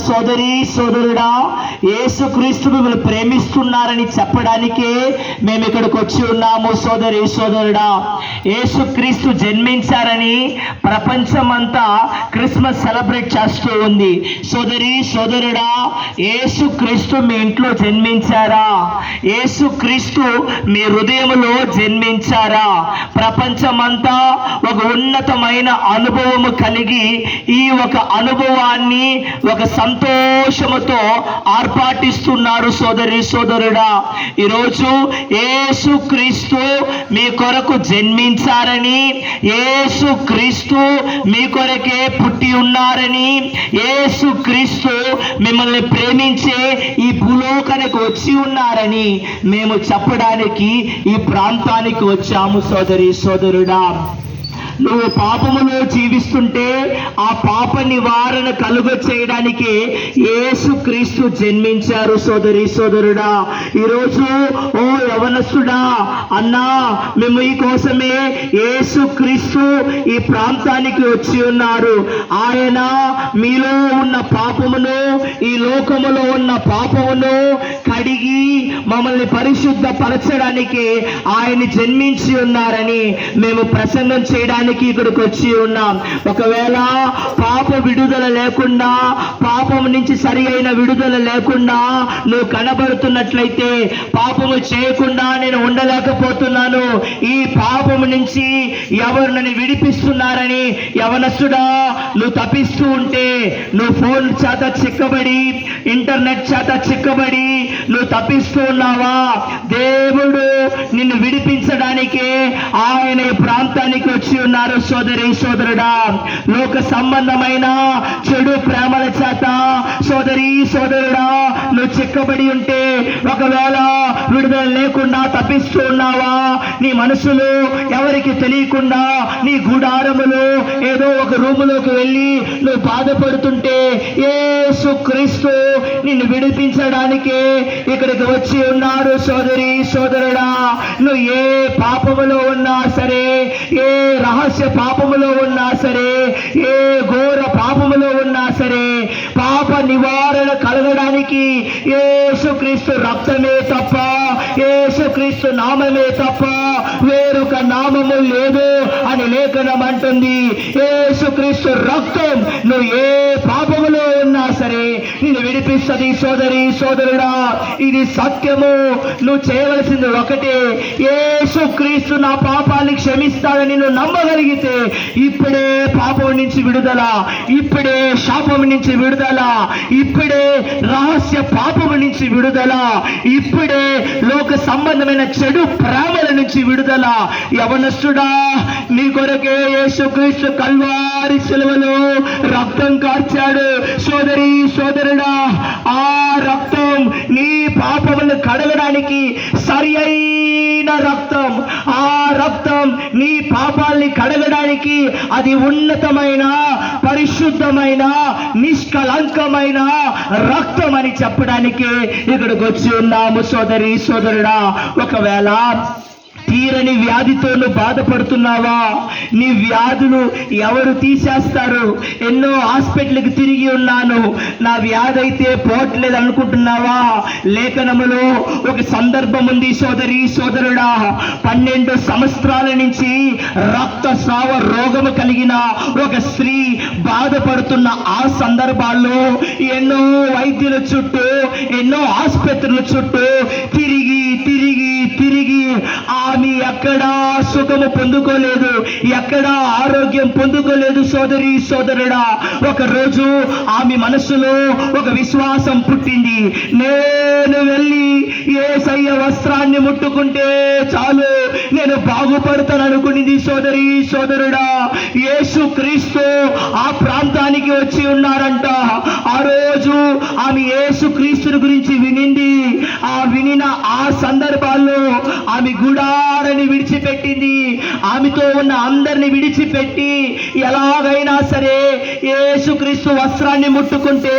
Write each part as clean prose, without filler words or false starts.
సోదరి సోదరుడా, యేసుక్రీస్తు మిమ్మల్ని ప్రేమిస్తున్నారని చెప్పడానికే మేము ఇక్కడికి వచ్చి ఉన్నాము. సోదరి సోదరుడా, యేసుక్రీస్తు జన్మించారని ప్రపంచమంతా క్రిస్మస్ సెలబ్రేట్ చేస్తూ ఉంది. సోదరి సోదరుడా, యేసుక్రీస్తు మీ ఇంట్లో జన్మించారా? యేసుక్రీస్తు మీ హృదయంలో జన్మించారా? ప్రపంచమంతా ఒక ఉన్నతమైన అనుభవము కలిగి ఈ ఒక అనుభవాన్ని ఒక సంతోషముతో ఆర్పాటిస్తున్నారు. సోదరి సోదరుడా, ఈరోజు యేసుక్రీస్తు మీ కొరకు జన్మించారని, యేసుక్రీస్తు మీ కొరకే పుట్టి ఉన్నారని, యేసుక్రీస్తు మిమ్మల్ని ప్రేమించే ఈ భూలోకానికి వచ్చి ఉన్నారని మేము చెప్పడానికి ఈ ప్రాంతానికి వచ్చాము. సోదరి సోదరుడా, నువ్వు పాపములో జీవిస్తుంటే ఆ పాప నివారణ కలుగ చేయడానికి యేసుక్రీస్తు జన్మించారు. సోదరి సోదరుడా, ఈరోజు ఓ యవనస్తుడా, అన్నా, మేము ఈ కోసమే యేసుక్రీస్తు ఈ ప్రాంతానికి వచ్చి ఉన్నారు. ఆయన మీలో ఉన్న పాపమును, ఈ లోకములో ఉన్న పాపమును కడిగి మమ్మల్ని పరిశుద్ధపరచడానికి ఆయన జన్మించి ఉన్నారని మేము ప్రసంగం చేయడానికి ఇక్కడికి వచ్చి ఉన్నాం. ఒకవేళ పాప విడుదల లేకుండా, పాపం నుంచి సరి అయిన విడుదల లేకుండా నువ్వు కనబడుతున్నట్లయితే, పాపము చేయకుండా నేను ఉండలేకపోతున్నాను, ఈ పాపము నుంచి ఎవరు నన్ను విడిపిస్తున్నారని యవనస్తుడా నువ్వు తప్పిస్తూ ఉంటే, నువ్వు ఫోన్ చేత చిక్కబడి, ఇంటర్నెట్ చేత చిక్కబడి నువ్వు తప్పిస్తూ ఉన్నావా? దేవుడు నిన్ను విడిపించడానికే ఆయన ఈ ప్రాంతానికి వచ్చి ఉన్నారు. సోదరి సోదరుడా, లోక సంబంధమైన చెడు ప్రేమల చేత సోదరి సోదరుడా నువ్వు చిక్కబడి ఉంటే, ఒకవేళ విడుదల లేకుండా తప్పిస్తూ ఉన్నావా? నీ మనసులో ఎవరికి తెలియకుండా నీ గుడారములో ఏదో ఒక రూములోకి వెళ్ళి నువ్వు బాధపడుతుంటే, యేసుక్రీస్తు నిన్ను విడిపించడానికే ఇక్కడికి వచ్చి ఉన్నారు. సోదరి సోదరుడా, నువ్వు ఏ పాపములో ఉన్నా సరే, ఏ రహస్య పాపములో ఉన్నా సరే, ఏ ఘోర పాపములో ఉన్నా సరే, పాప నివారణ కలగడానికి యేసుక్రీస్తు రక్తమే తప్ప, యేసుక్రీస్తు నామమే తప్ప వేరొక నామము లేదు అని లేఖనం అంటుంది. యేసుక్రీస్తు రక్తం నువ్వు ఏ పాపములో ఉన్నా సరే నిన్ను విడిపిస్తుంది. సోదరి సోదరుడా, ఇది సత్యము. నువ్వు చేయవలసింది ఒకటే, యేసుక్రీస్తు నా పాపాన్ని క్షమిస్తాడని నువ్వు నమ్మగలిగితే ఇప్పుడే పాపం నుంచి విడుదల, ఇప్పుడే శాపం నుంచి విడుదల, ఇప్పుడే రహస్య పాపము నుంచి విడుదల, ఇప్పుడే లోక సంబంధమైన చెడు ప్రేమల నుంచి విడుదల. యవనస్తుడా, నీ కొరకే యేసుక్రీస్తు కల్వారి శిలువలో రక్తం కార్చాడు. సోదరి సోదరుడా, ఆ రక్తం నీ పాపములను కడగడానికి సరి అయిన రక్తం. ఆ రక్తం నీ పాపాల్ని కడగడానికి అది ఉన్నతమైన, పరిశుద్ధమైన, నిష్కలంకమైన రక్తం అని చెప్పడానికి ఇక్కడికి వచ్చి ఉన్నాము. సోదరి సోదరుడా, ఒకవేళ తీరని వ్యాధితో నువ్వు బాధపడుతున్నావా? నీ వ్యాధులు ఎవరు తీసేస్తారు? ఎన్నో హాస్పిటల్కి తిరిగి ఉన్నాను, నా వ్యాధి అయితే పోవట్లేదు అనుకుంటున్నావా? లేఖనములో ఒక సందర్భం ఉంది. సోదరి సోదరుడా, 12 సంవత్సరాల నుంచి రక్తస్రావ రోగము కలిగిన ఒక స్త్రీ బాధపడుతున్న ఆ సందర్భాల్లో ఎన్నో వైద్యుల చుట్టూ, ఎన్నో ఆసుపత్రుల చుట్టూ తిరిగి తిరిగి తిరిగి ఆమె ఎక్కడా సుఖము పొందుకోలేదు, ఎక్కడా ఆరోగ్యం పొందుకోలేదు. సోదరి సోదరుడా, ఒక రోజు ఆమె మనసులో ఒక విశ్వాసం పుట్టింది. నేను వెళ్ళి యేసయ్య వస్త్రాన్ని ముట్టుకుంటే చాలు, నేను బాగుపడతాను అనుకునింది. సోదరి సోదరుడా, యేసుక్రీస్తు ఆ ప్రాంతానికి వచ్చి ఉన్నారంట. ఆ రోజు ఆమె యేసుక్రీస్తుని గురించి వినింది. ఆ వినిన ఆ సందర్భాల్లో ఆమె గుడారని విడిచిపెట్టింది. విడిచిపెట్టింది. ఆమెతో ఉన్న అందరిని విడిచిపెట్టి ఎలాగైనా సరే యేసుక్రీస్తు వస్త్రాన్ని ముట్టుకుంటే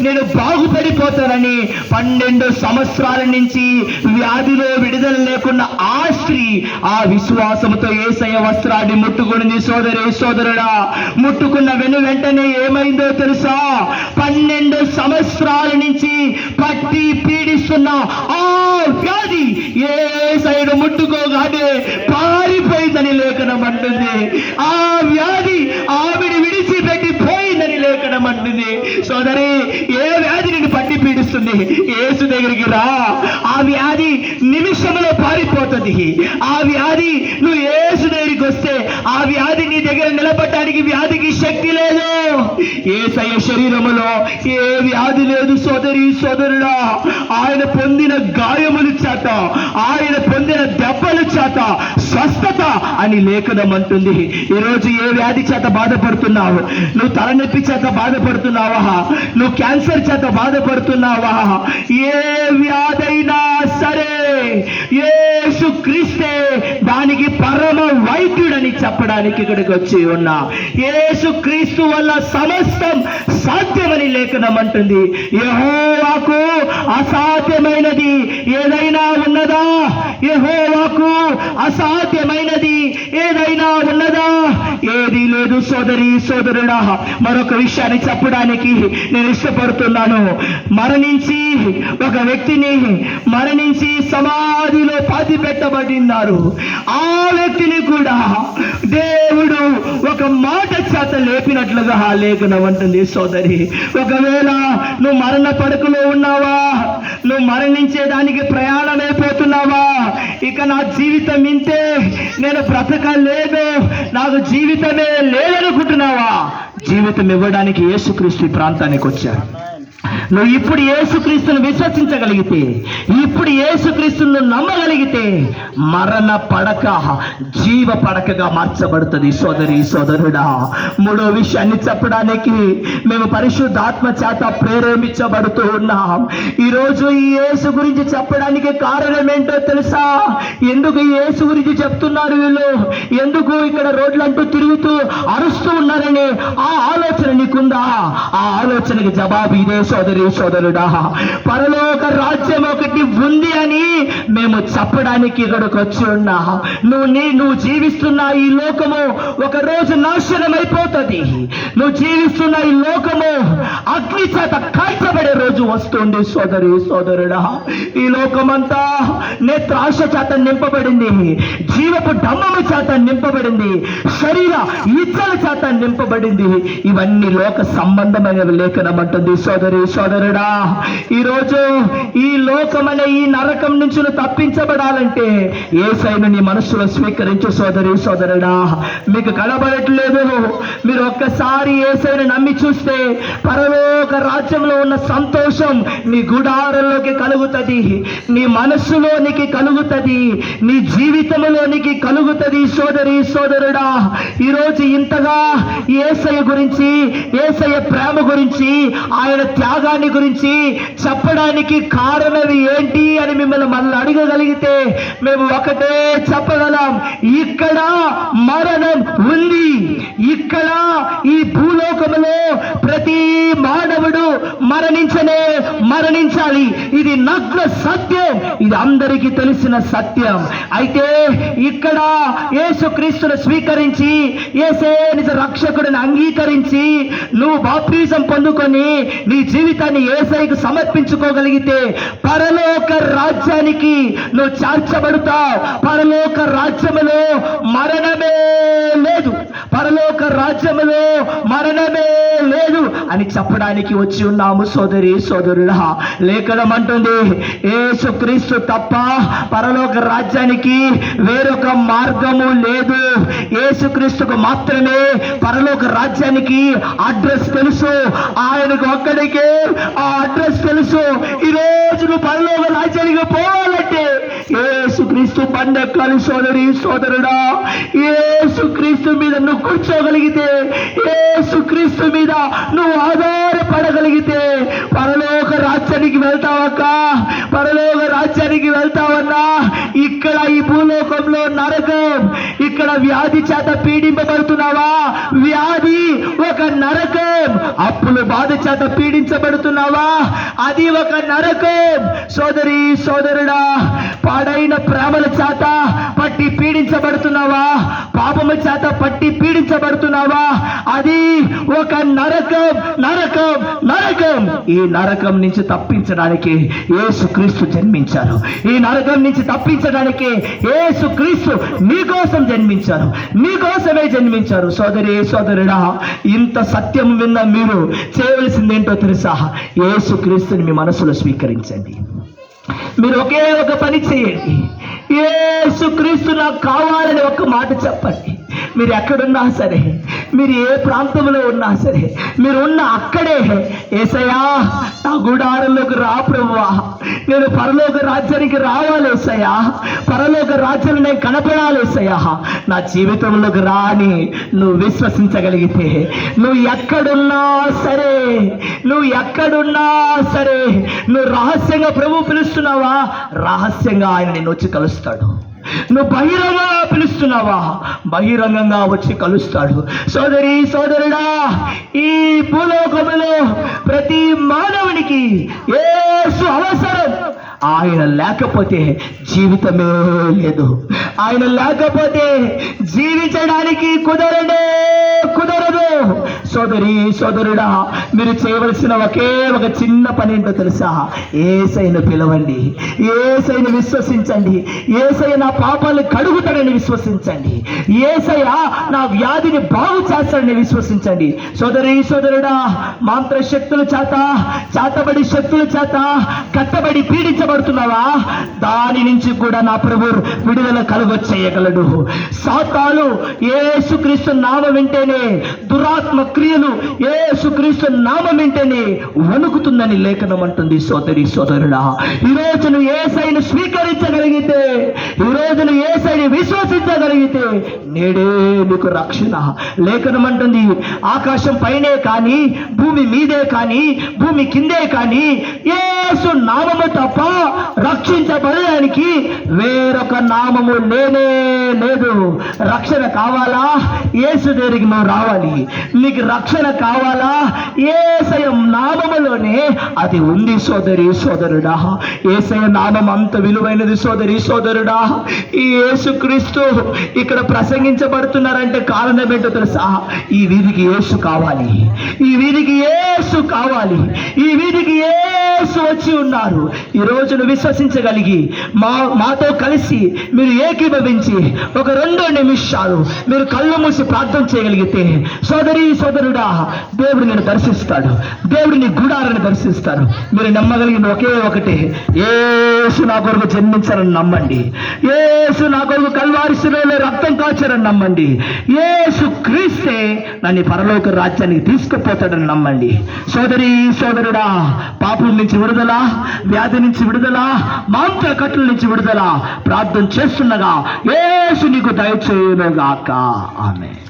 నేను బాగుపడిపోతానని 12 సంవత్సరాల నుంచి వ్యాధిలో విడుదల లేకుండా ఆ స్త్రీ ఆ విశ్వాసంతో యేసయ్య వస్త్రాన్ని ముట్టుకునింది. సోదరుడా, ముట్టుకున్న వెంటనే ఏమైందో తెలుసా? 12 సంవత్సరాల నుంచి పట్టి పీడిస్తున్న ఆ వ్యాధి యేసయ్యను ముట్టుకోగానే పారిపోయిందని లేఖనం అంటుంది. ఆ వ్యాధి ఆవిడ విడిచిపెట్టి పోయిందని లేఖనం అంటుంది. సోదరి, ఏ వ్యాధి నిన్ను పట్టి పీడిస్తుంది? యేసు దగ్గరికి రా. ఆ వ్యాధి నిమిషంలో పారిపోతుంది. ఆ వ్యాధి నువ్వు యేసు దగ్గరికి వస్తే ఆ వ్యాధి నీ దగ్గర నిలబడటానికి వ్యాధికి శక్తి లేదు. యేసయ్య శరీరములో ఏ వ్యాధి లేదు. సోదరుడా, ఆయన పొందిన గాయముల చేత, ఆయన పొందిన దెబ్బల చేత స్వస్థత అని లేఖనం అంటుంది. ఈరోజు ఏ వ్యాధి చేత బాధపడుతున్నావు? నువ్వు తలనొప్పి చేత బాధపడుతున్నావా? నువ్వు క్యాన్సర్ చేత బాధపడుతున్నావా? ఏ వ్యాధైనా సరే యేసు క్రీస్తే దానికి పరమ వైద్యుడని చెప్పడానికి ఇక్కడికి వచ్చి ఉన్నా. యేసు క్రీస్తు వల్ల సమస్తం సాధ్యమని లేఖనం అంటుంది. యెహోవాకు అసాధ్యమైనది ఏదైనా ఉన్నదా? యెహోవాకు అసాధ్యమైనది ఏదైనా ఉన్నదా? ఏదీ లేదు. సోదరుడా, మరొక విషయాన్ని చెప్పడానికి నేను ఇష్టపడుతున్నాను. ఒక వ్యక్తిని మరణించి సమాధిలో పాతి పెట్టబడినారు. ఆ వ్యక్తిని కూడా దేవుడు ఒక మాట చేత లేపినట్లుగా లేఖనం అంటుంది. సోదరి, ఒకవేళ నువ్వు మరణ పడకలో ఉన్నావా? నువ్వు మరణించేదానికి ప్రయాణమైపోతున్నావా? ఇక నా జీవితం ఇంతే, నేను బ్రతకలేదు, నాకు జీవితమే లేదనుకుంటున్నావా? జీవితం ఇవ్వడానికి యేసుక్రీస్తు ఈ ప్రాంతానికి వచ్చారు. నువ్వు ఇప్పుడు యేసుక్రీస్తును విశ్వసించగలిగితే, ఇప్పుడు యేసుక్రీస్తును నమ్మగలిగితే మరణ పడక జీవ పడకగా మార్చబడుతుంది. సోదరుడా, మూడో విషయాన్ని చెప్పడానికి మేము పరిశుద్ధాత్మ చేత ప్రేరేపించబడుతూ ఉన్నాం. ఈరోజు ఈ యేసు గురించి చెప్పడానికి కారణం ఏంటో తెలుసా? ఎందుకు ఈ యేసు గురించి చెప్తున్నారు వీళ్ళు? ఎందుకు ఇక్కడ రోడ్లంటూ తిరుగుతూ అరుస్తూ ఉన్నారని ఆ ఆలోచన నీకుందా? ఆ ఆలోచనకి జవాబు ఇదే సోదరుడా. పరలోక రాజ్యం ఒకటి ఉంది అని మేము చెప్పడానికి ఇక్కడికి వచ్చి ఉన్నా. నువ్వు జీవిస్తున్న ఈ లోకము ఒక రోజు నాశనం అయిపోతుంది. నువ్వు జీవిస్తున్న ఈ లోకము అగ్ని చేత కాల్చబడే రోజు వస్తుంది. సోదరుడా, ఈ లోకమంతా నేత్రాశ చేత నింపబడింది, జీవపు డమ్మము చేత నింపబడింది, శరీర ఇచ్చల చేత నింపబడింది. ఇవన్నీ లోక సంబంధమైన లేఖనం అంటుంది. సోదరుడా, ఈరోజు ఈ లోకమనే ఈ నరకం నుంచి తప్పించబడాలంటే యేసయ్యను నీ మనస్సులో స్వీకరించు. సోదరుడా, మీకు కనబడట్లేదు, మీరు ఒక్కసారి యేసయ్యను నమ్మి చూస్తే పరలోక రాజ్యంలో ఉన్న సంతోషం నీ గుడారంలోకి కలుగుతుంది, నీ మనస్సులోనికి కలుగుతుంది, నీ జీవితంలోనికి కలుగుతుంది. సోదరుడా, ఈరోజు ఇంతగా యేసయ్య గురించి, యేసయ్య ప్రేమ గురించి, ఆయన త్యాగాన్ని గురించి చెప్పడానికి కారణం ఏంటి అని మిమ్మల్ని మళ్ళీ అడగగలిగితే మేము ఒకటే చెప్పగలం: ఇక్కడ మరణం ఉంది. ఇక్కడ ఈ భూలోకములో ప్రతి మానవుడు మరణించాలి. ఇది నగ్న సత్యం, ఇది అందరికీ తెలిసిన సత్యం. అయితే ఇక్కడ యేసుక్రీస్తును స్వీకరించి, యేసే నిజ రక్షకుడిని అంగీకరించి నువ్వు బాప్తిజం పొందుకొని నీ జీవితాన్ని యేసయ్యకు సమర్పించుకోగలిగితే పరలోక రాజ్యానికి నువ్వు చేర్చబడతావు. పరలోక రాజ్యములో మరణమే లేదు, పరలోక రాజ్యములో మరణమే లేదు అని చెప్పడానికి వచ్చి ఉన్నాము. సోదరుడా, లేఖనం అంటుంది యేసుక్రీస్తు తప్ప పరలోక రాజ్యానికి వేరొక మార్గము లేదు. యేసుక్రీస్తుకు మాత్రమే పరలోక రాజ్యానికి అడ్రస్ తెలుసు. ఆయనకు ఒక్కడికే ఆ అడ్రస్ తెలుసు. ఈ రోజు నువ్వు పరలోక రాజ్యానికి పోవాలంటే యేసుక్రీస్తు బండెక్కాలి. సోదరుడా, యేసుక్రీస్తు మీద నువ్వు కూర్చోగలిగితే, యేసుక్రీస్తు మీద నువ్వు ఆధారపడగలిగితే పరలోక రాజ్యానికి వెళ్తావక్క. పరలోక రాజ్యానికి వెళ్తావన్నా. ఇక్కడ ఇక్కడ ఈ భూలోకంలో నరకం. ఇక్కడ వ్యాధి చేత పీడింపబడుతున్నావా? వ్యాధి ఒక నరకం. అప్పుల బాధ చేత పీడించబడుతున్నావా? అది ఒక నరకం. సోదరి సోదరుడా, పాడైన ప్రేమల చేత పట్టి పీడించబడుతున్నావా? పాపముల చేత పట్టి పీడించబడుతున్నావా? అది ఒక నరకం, నరకం, నరకం. ఈ నరకం నుంచి తప్పించడానికి యేసుక్రీస్తు జన్మించారు. ఈ నరకం నుంచి తప్పించడానికి యేసుక్రీస్తు మీకోసం జన్మించారు, మీకోసమే జన్మించారు. సోదరి సోదరుడా, ఇంత సత్యం విన్న మీరు చేయవలసింది ఏంటో తెలుసా? యేసుక్రీస్తుని మీ మనసులో స్వీకరించండి. మీరు ఒకే ఒక పని చేయండి. యేసుక్రీస్తు నాకు కావాలని ఒక మాట చెప్పండి. మీరు ఎక్కడున్నా సరే, మీరు ఏ ప్రాంతంలో ఉన్నా సరే, మీరు ఉన్న అక్కడే, యేసయ్యా నా గుడారంలోకి రా ప్రభువా, నేను పరలోక రాజ్యానికి రావాలి యేసయ్యా, పరలోక రాజ్యాన్ని నేను కనపడాలి యేసయ్యా, నా జీవితంలోకి రా అని నువ్వు విశ్వసించగలిగితే, నువ్వు ఎక్కడున్నా సరే, నువ్వు ఎక్కడున్నా సరే, నువ్వు రహస్యంగా ప్రభు పిలుస్తున్నావా? రహస్యంగా ఆయన నిన్ను వచ్చి కలుస్తాడు. నువ్వు బహిరంగంగా పిలుస్తున్నావా? బహిరంగంగా వచ్చి కలుస్తాడు. సోదరి సోదరుడా, ఈ భూలోకములో ప్రతి మానవునికి యేసు అవసరం. ఆయన లేకపోతే జీవితమే లేదు. ఆయన లేకపోతే జీవించడానికి కుదరదు. సోదరి సోదరుడా, మీరు చేయవలసిన ఒకే ఒక చిన్న పని ఏంటో తెలుసా? యేసయ్యను పిలవండి, యేసయ్యను విశ్వసించండి. యేసయ్య నా పాపాలను కడుగుతాడని విశ్వసించండి. యేసయ్య నా వ్యాధిని బాగు చేస్తాడని విశ్వసించండి. సోదరి సోదరుడా, మంత్ర శక్తుల చేత, చేతబడి శక్తుల చేత కట్టబడి పీడించబడుతున్నావా? దాని నుంచి కూడా నా ప్రభు విడుదల కలుగొచ్చేయగలడు. సాతాను యేసుక్రీస్తు నామం వింటేనే, దురాత్మ క్రియలు యేసుక్రీస్తు నామం వింటేనే వణుకుతుందని లేఖనం అంటుంది. సోదరి సోదరుడా, ఈరోజు నువ్వు యేసయ్యను స్వీకరించగలిగితే, ఈరోజు నువ్వు యేసయ్యను విశ్వసించగలిగితే నేడే నీకు రక్షణ. లేఖనం అంటుంది, ఆకాశం పైనే కానీ, భూమి మీదే కానీ, భూమి కిందే కానీ యేసు నామము తప్ప రక్షించబడడానికి వేరొక నామము లేనే లేదు. రక్షణ కావాలా? యేసు దగ్గరికి నువ్వు రావాలి. నీకు రక్షణ కావాలా? యేసయ్య నామములోనే అది ఉంది. సోదరి సోదరుడా, యేసయ్య నామం అంత విలువైనది. సోదరి సోదరుడా, ఈ యేసుక్రీస్తు ఇక్కడ ప్రసంగించబడుతున్నారంటే కారణం ఏంటో తెలుసా? ఈ వీధికి యేసు కావాలి, ఈ వీధికి యేసు కావాలి, ఈ వీధికి యేసు వచ్చి ఉన్నారు. ఈ రోజును విశ్వసించగలిగి మాతో కలిసి మీరు ఏకీభవించి ఒక 2 నిమిషాలు మీరు కళ్ళు మూసి ప్రార్థన చేయగలిగితే, సోదరి సోదరుడా, దేవుడు నేను దర్శిస్తాడు, దేవుడు నీ గుడారాన్ని దర్శిస్తాడు. మీరు నమ్మగలిగిన ఒకే ఒకటి, యేసు నా కొరకు జన్మించారని నమ్మండి. యేసు నా కొరకు కల్వారి శిలువలో రక్తం కాచారని నమ్మండి. యేసు క్రీస్తే నన్ను పరలోక రాజ్యానికి తీసుకుపోతాడని నమ్మండి. సోదరి సోదరుడా, పాపం నుంచి విడుదల, వ్యాధి నుంచి విడుదల, మాంత్ర కట్టుల నుంచి విడుదల ప్రార్థన చేస్తుండగా యేసు నీకు దయచేయునుగాక. ఆమేన్.